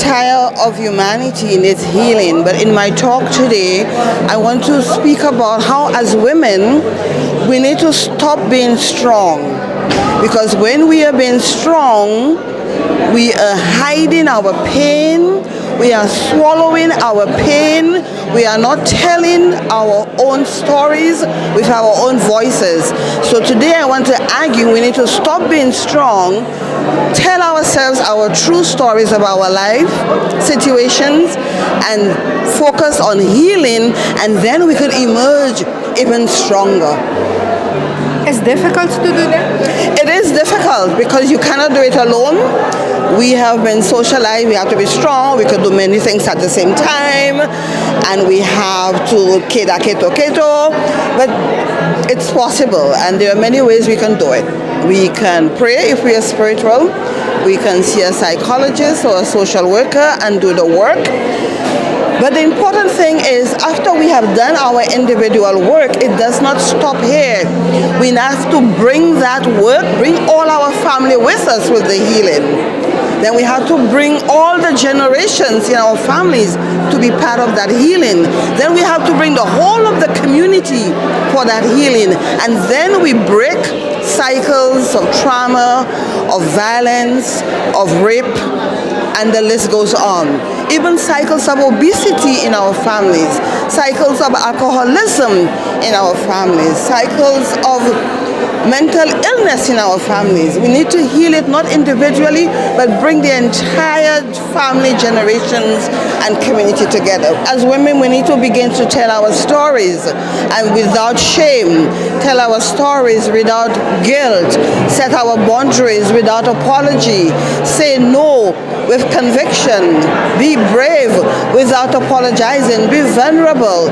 entire of humanity needs healing, but in my talk today, I want to speak about how as women, we need to stop being strong. Because when we are being strong, we are hiding our pain, we are swallowing our pain, we are not telling our own stories with our own voices. So today I want to argue we need to stop being strong, tell ourselves our true stories of our life, situations, and focus on healing, and then we could emerge even stronger. It's difficult to do that? It is difficult because you cannot do it alone. We have been socialized, we have to be strong, we could do many things at the same time, and we have to keto, but it's possible, and there are many ways we can do it. We can pray if we are spiritual, we can see a psychologist or a social worker and do the work. But the important thing is, after we have done our individual work, it does not stop here. We have to bring that work, bring all our family with us with the healing. Then we have to bring all the generations in our families to be part of that healing. Then we have to bring the whole of the community for that healing. And then we break cycles of trauma, of violence, of rape, and the list goes on. Even cycles of obesity in our families, cycles of alcoholism in our families, cycles of mental illness in our families. We need to heal it not individually, but bring the entire family, generations, and community together. As women, we need to begin to tell our stories, and without shame, tell our stories without guilt, set our boundaries without apology, say no with conviction, be brave without apologizing, be vulnerable,